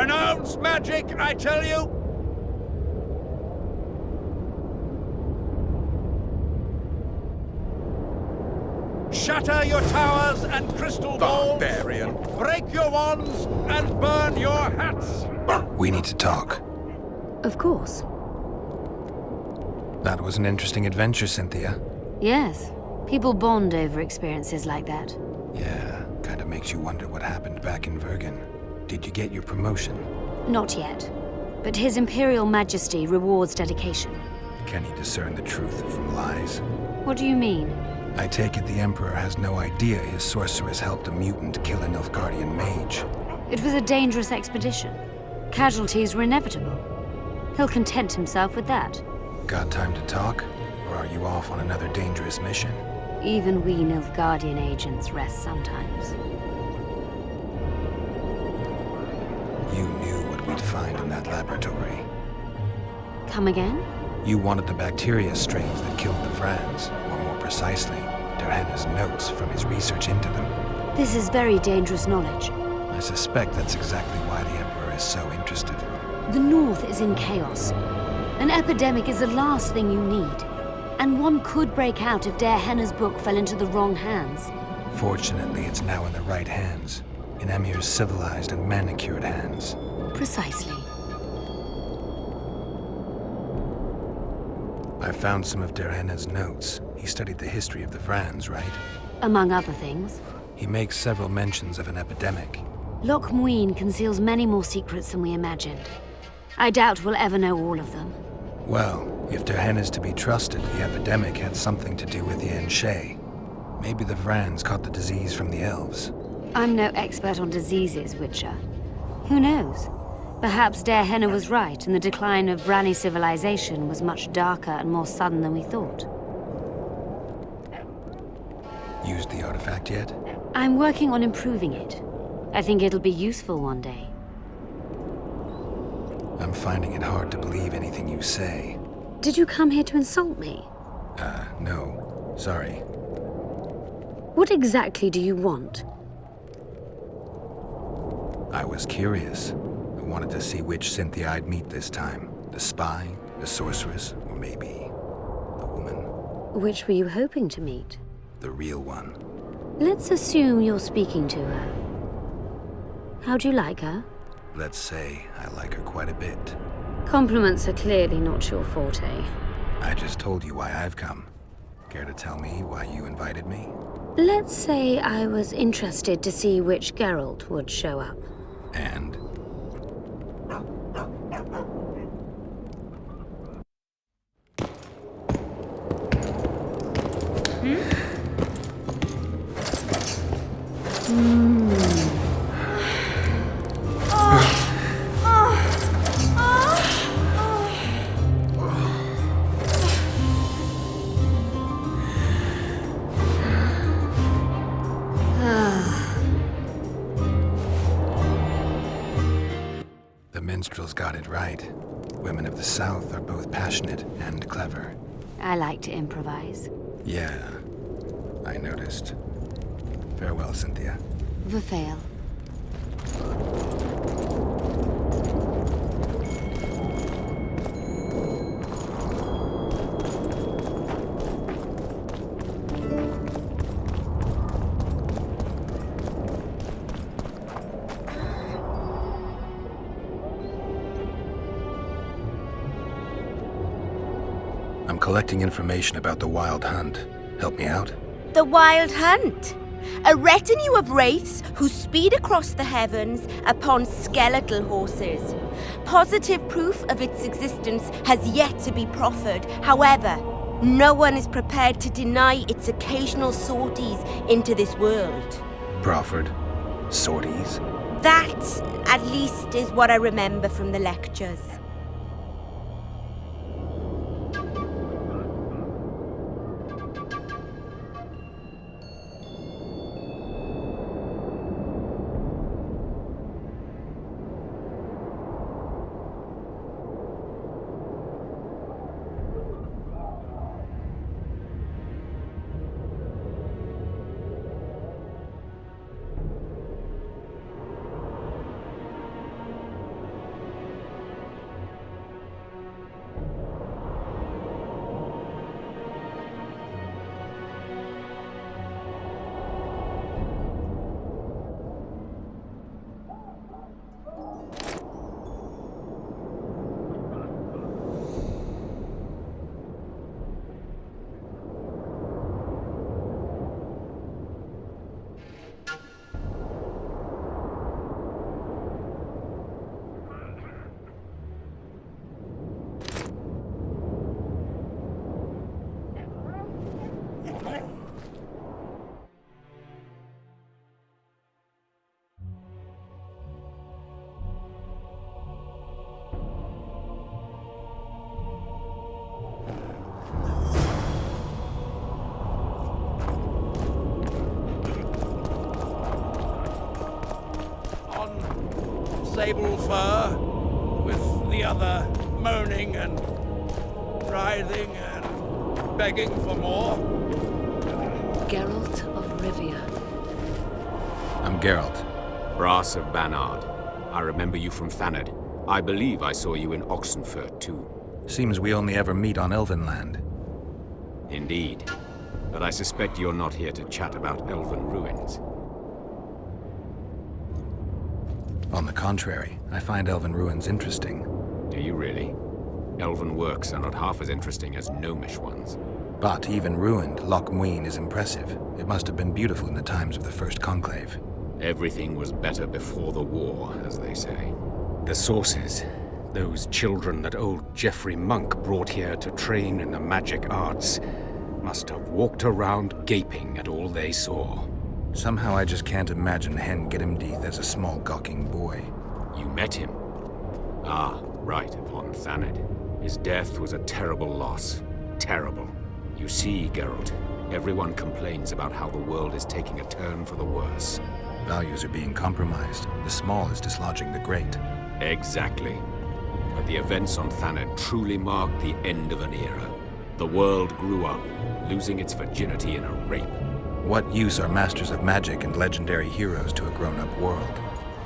Pronounce magic, I tell you! Shatter your towers and crystal balls! Barbarian! Break your wands and burn your hats! We need to talk. Of course. That was an interesting adventure, Cynthia. Yes. People bond over experiences like that. Yeah, kind of makes you wonder what happened back in Vergen. Did you get your promotion? Not yet. But His Imperial Majesty rewards dedication. Can he discern the truth from lies? What do you mean? I take it the Emperor has no idea his sorceress helped a mutant kill a Nilfgaardian mage. It was a dangerous expedition. Casualties were inevitable. He'll content himself with that. Got time to talk? Or are you off on another dangerous mission? Even we Nilfgaardian agents rest sometimes. You knew what we'd find in that laboratory. Come again? You wanted the bacteria strains that killed the Vrans, or more precisely, Derhenna's notes from his research into them. This is very dangerous knowledge. I suspect that's exactly why the Emperor is so interested. The North is in chaos. An epidemic is the last thing you need. And one could break out if Derhenna's book fell into the wrong hands. Fortunately, it's now in the right hands. In Emir's civilized and manicured hands. Precisely. I found some of Derhenna's notes. He studied the history of the Vrans, right? Among other things. He makes several mentions of an epidemic. Loch Muin conceals many more secrets than we imagined. I doubt we'll ever know all of them. Well, if Derhenna's to be trusted, the epidemic had something to do with the Enshe. Maybe the Vrans caught the disease from the elves. I'm no expert on diseases, Witcher. Who knows? Perhaps Derhenna was right, and the decline of Vrani civilization was much darker and more sudden than we thought. Used the artifact yet? I'm working on improving it. I think it'll be useful one day. I'm finding it hard to believe anything you say. Did you come here to insult me? No. Sorry. What exactly do you want? I was curious. I wanted to see which Cynthia I'd meet this time. The spy, the sorceress, or maybe the woman. Which were you hoping to meet? The real one. Let's assume you're speaking to her. How do you like her? Let's say I like her quite a bit. Compliments are clearly not your forte. I just told you why I've come. Care to tell me why you invited me? Let's say I was interested to see which Geralt would show up. And? The minstrels got it right. Women of the South are both passionate and clever. I like to improvise. Yeah, I noticed. Farewell, Cynthia. Vafail. I'm collecting information about the Wild Hunt. Help me out? The Wild Hunt. A retinue of wraiths who speed across the heavens upon skeletal horses. Positive proof of its existence has yet to be proffered. However, no one is prepared to deny its occasional sorties into this world. Proffered? Sorties? That, at least, is what I remember from the lectures. sable fur, with the other moaning and writhing and begging for more? Geralt of Rivia. I'm Geralt. Brass of Banard. I remember you from Thanedd. I believe I saw you in Oxenfurt, too. Seems we only ever meet on Elvenland. Indeed. But I suspect you're not here to chat about elven ruins. On the contrary, I find elven ruins interesting. Do you really? Elven works are not half as interesting as gnomish ones. But even ruined, Loch Muin is impressive. It must have been beautiful in the times of the First Conclave. Everything was better before the war, as they say. The sources, those children that old Geoffrey Monk brought here to train in the magic arts, must have walked around gaping at all they saw. Somehow I just can't imagine Hen Giddimdeath as a small gawking boy. You met him? Ah, right, on Thanedd. His death was a terrible loss. Terrible. You see, Geralt, everyone complains about how the world is taking a turn for the worse. Values are being compromised. The small is dislodging the great. Exactly. But the events on Thanedd truly marked the end of an era. The world grew up, losing its virginity in a rape. What use are masters of magic and legendary heroes to a grown-up world?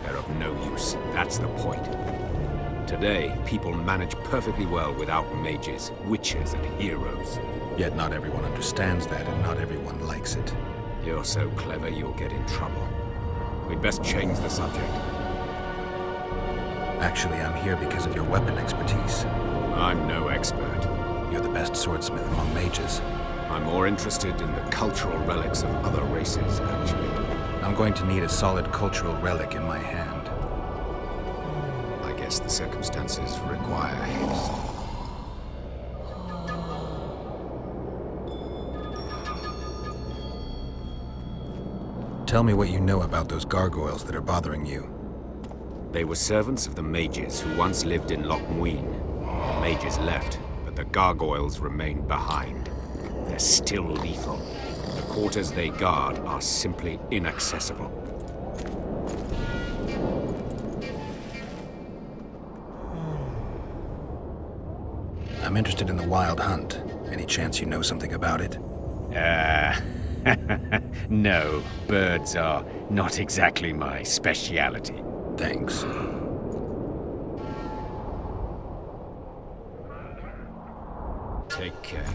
They're of no use. That's the point. Today, people manage perfectly well without mages, witches, and heroes. Yet not everyone understands that, and not everyone likes it. You're so clever you'll get in trouble. We'd best change the subject. Actually, I'm here because of your weapon expertise. I'm no expert. You're the best swordsmith among mages. I'm more interested in the cultural relics of other races, actually. I'm going to need a solid cultural relic in my hand. I guess the circumstances require haste. Tell me what you know about those gargoyles that are bothering you. They were servants of the mages who once lived in Loch Muin. The mages left, but the gargoyles remained behind. They're still lethal. The quarters they guard are simply inaccessible. I'm interested in the Wild Hunt. Any chance you know something about it? No, birds are not exactly my speciality. Thanks. Take care.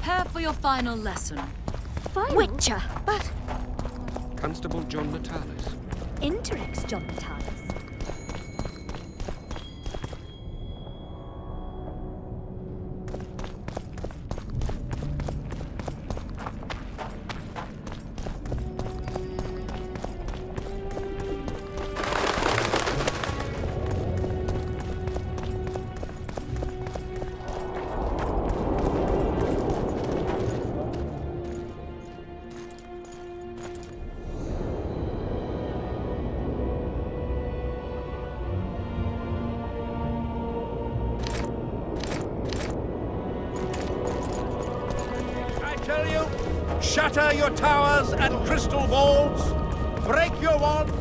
Prepare for your final lesson. Final? Witcher. But Constable John Natalis. Interix John Natalis. Tell you, shatter your towers and crystal walls, break your wands.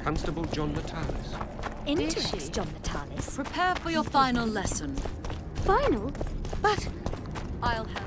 Constable John Natalis. Interix John Natalis. Prepare for your final lesson. Final? But I'll have.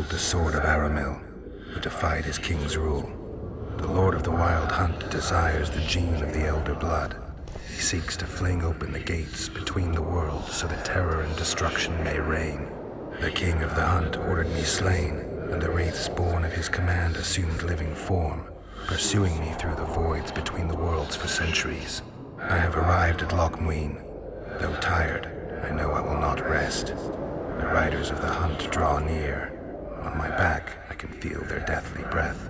The sword of Aramil, who defied his king's rule. The Lord of the Wild Hunt desires the gene of the Elder Blood. He seeks to fling open the gates between the worlds so that terror and destruction may reign. The King of the Hunt ordered me slain, and the wraiths born at his command assumed living form, pursuing me through the voids between the worlds for centuries. I have arrived at Lochmuin. Though tired, I know I will not rest. The riders of the hunt draw near. On my back, I can feel their deathly breath.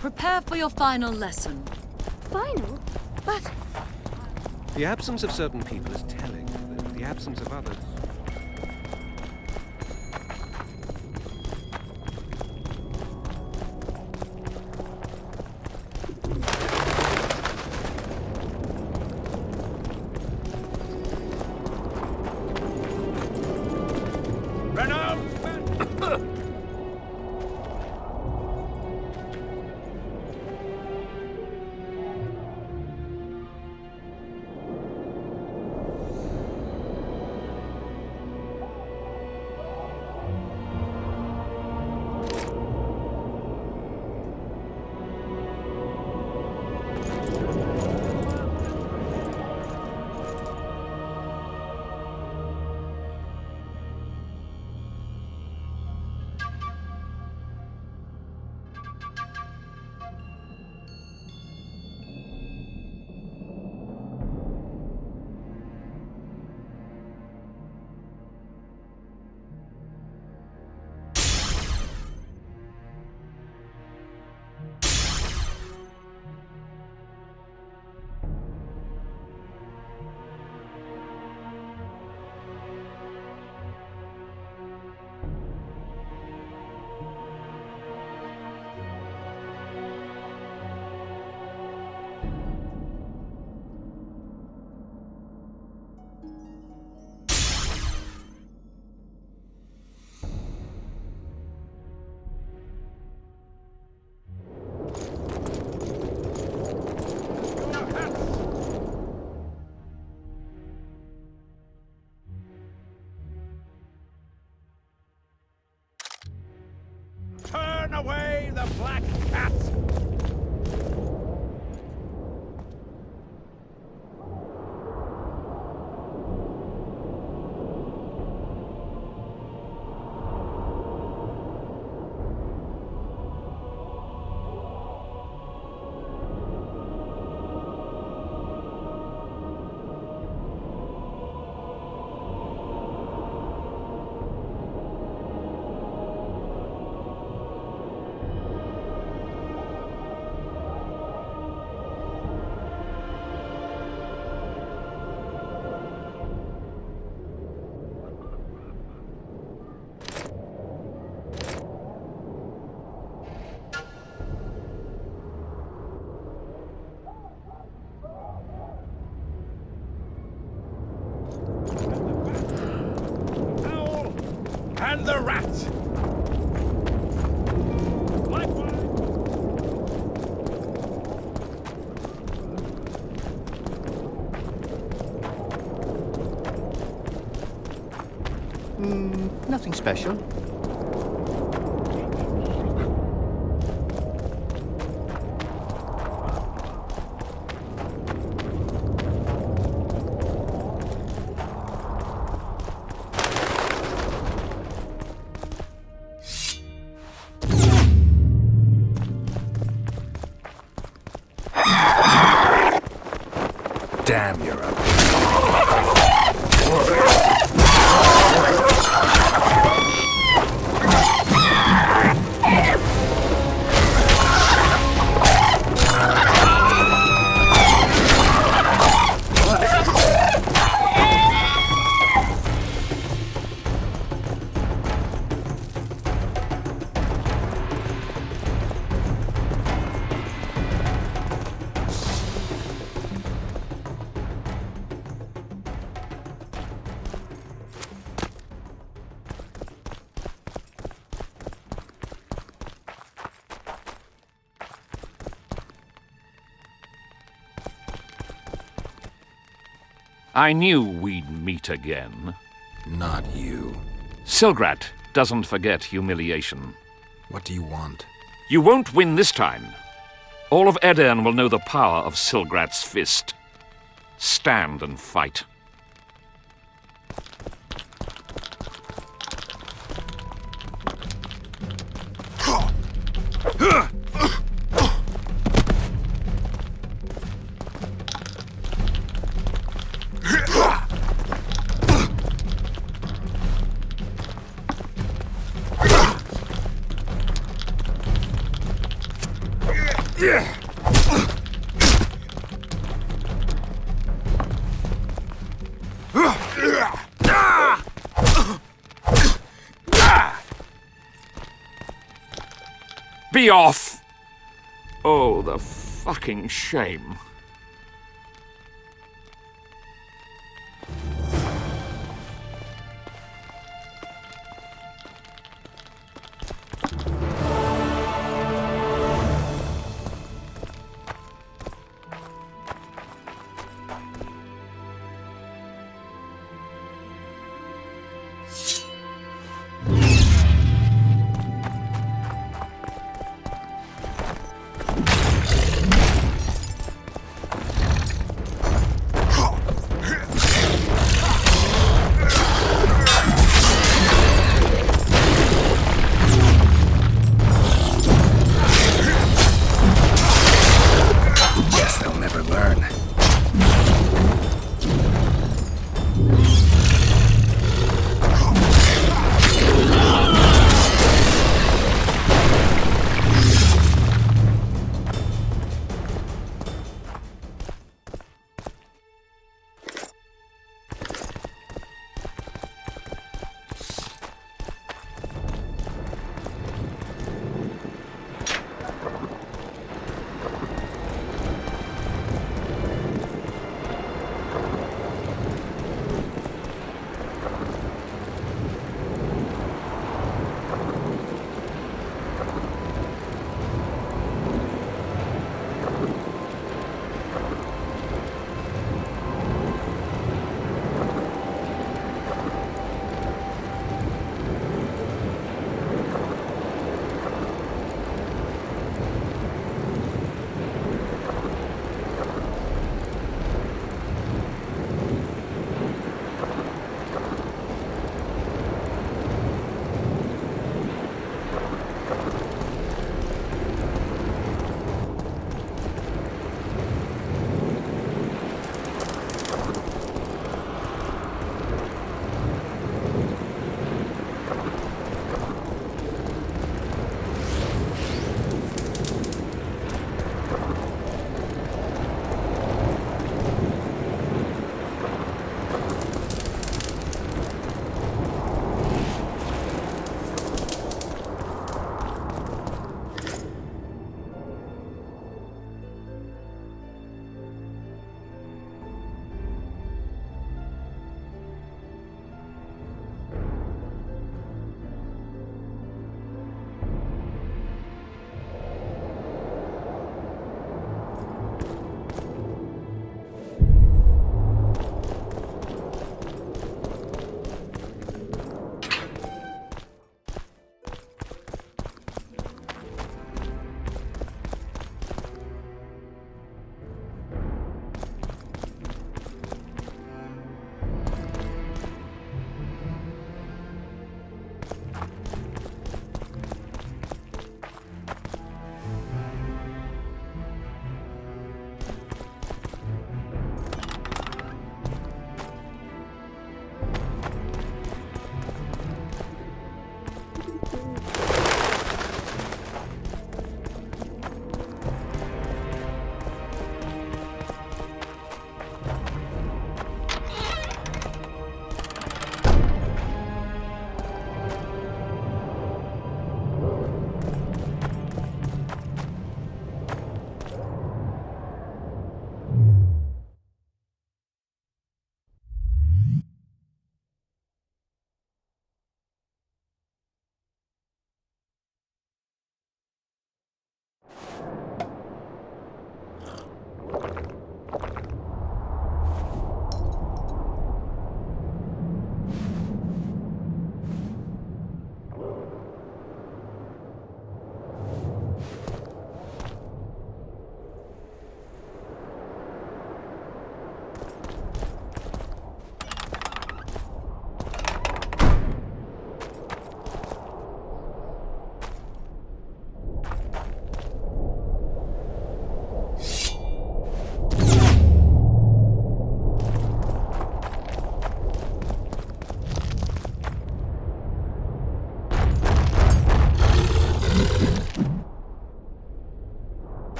Prepare for your final lesson. Final? But The absence of certain people is telling. The absence of others. Turn away the black cat! And the rat! Likewise! Nothing special. Damn, you're ugly. I knew we'd meet again. Not you. Silgrat doesn't forget humiliation. What do you want? You won't win this time. All of Edern will know the power of Silgrat's fist. Stand and fight. Be off! Oh, the fucking shame.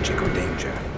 magic or danger.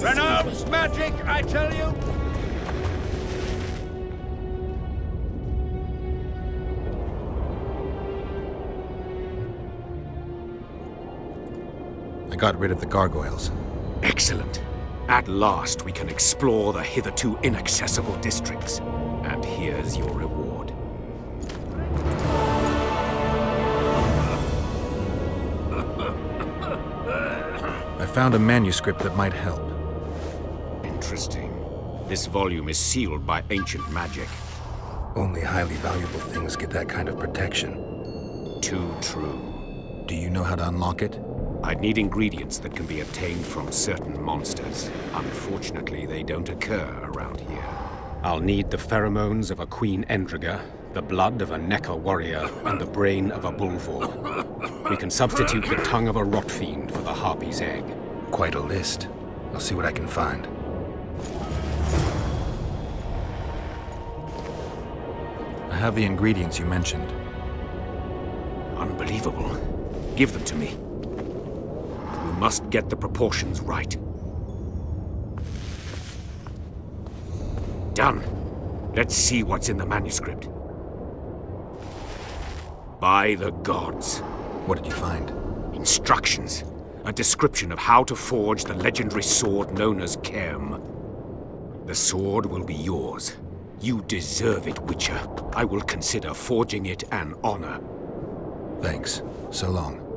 Renounce magic, I tell you! I got rid of the gargoyles. Excellent. At last we can explore the hitherto inaccessible districts. And here's your reward. I found a manuscript that might help. Interesting. This volume is sealed by ancient magic. Only highly valuable things get that kind of protection. Too true. Do you know how to unlock it? I'd need ingredients that can be obtained from certain monsters. Unfortunately, they don't occur around here. I'll need the pheromones of a Queen Endriga, the blood of a Necker warrior, and the brain of a Bulvor. We can substitute the tongue of a rot fiend for the harpy's egg. Quite a list. I'll see what I can find. I have the ingredients you mentioned. Unbelievable. Give them to me. We must get the proportions right. Done. Let's see what's in the manuscript. By the gods. What did you find? Instructions. A description of how to forge the legendary sword known as Caerme. The sword will be yours. You deserve it, Witcher. I will consider forging it an honor. Thanks. So long.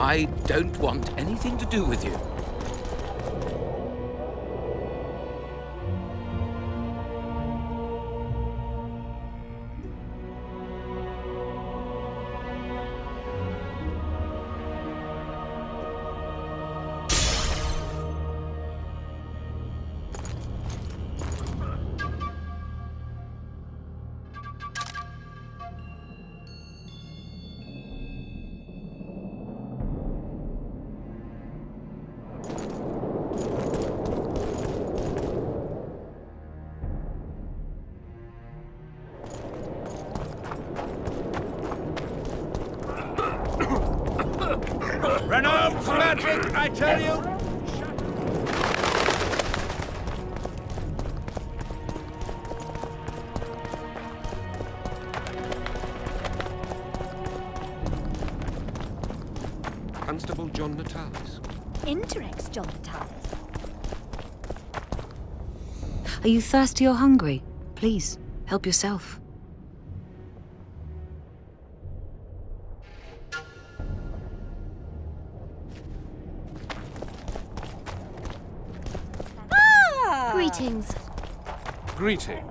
I don't want anything to do with you. Renowned magic, I tell you! Constable John Natalis. Interex John Natalis. Are you thirsty or hungry? Please, help yourself. Greetings. Greetings.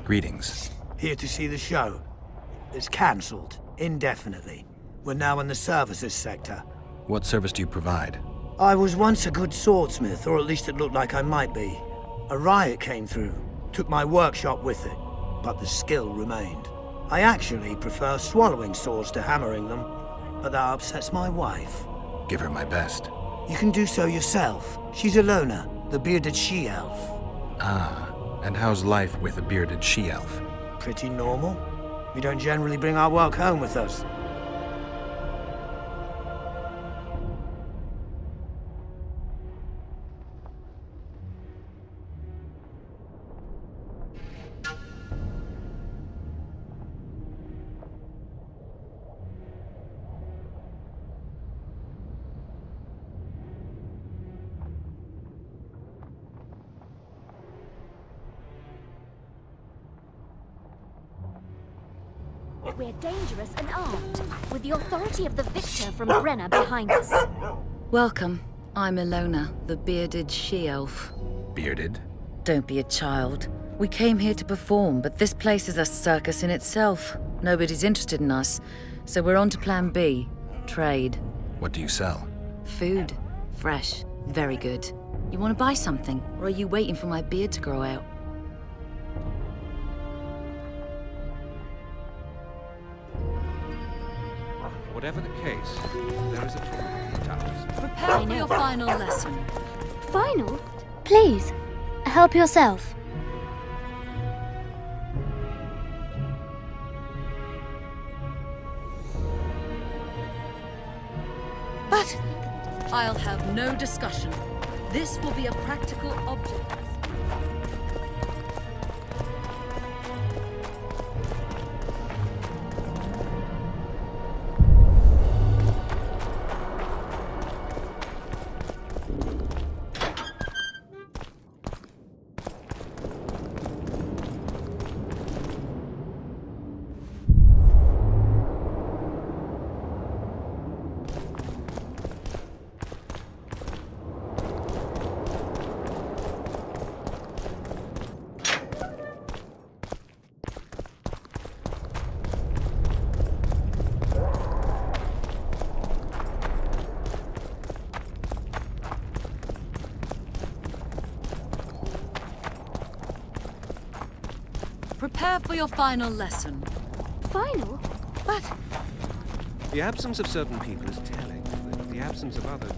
Greetings. Here to see the show. It's cancelled, indefinitely. We're now in the services sector. What service do you provide? I was once a good swordsmith, or at least it looked like I might be. A riot came through, took my workshop with it, but the skill remained. I actually prefer swallowing swords to hammering them, but that upsets my wife. Give her my best. You can do so yourself. She's Alona, the bearded she-elf. Ah, and how's life with a bearded she-elf? Pretty normal. We don't generally bring our work home with us. We're dangerous and armed, with the authority of the victor from Brenna behind us. Welcome. I'm Alona, the bearded she-elf. Bearded? Don't be a child. We came here to perform, but this place is a circus in itself. Nobody's interested in us, so we're on to plan B. Trade. What do you sell? Food. Fresh. Very good. You want to buy something, or are you waiting for my beard to grow out? Whatever the case, there is a tournament in Talis. Prepare for your final lesson. Final? Please, help yourself. But I'll have no discussion. This will be a practical object. Prepare for your final lesson. Final? But... The absence of certain people is telling, but the absence of others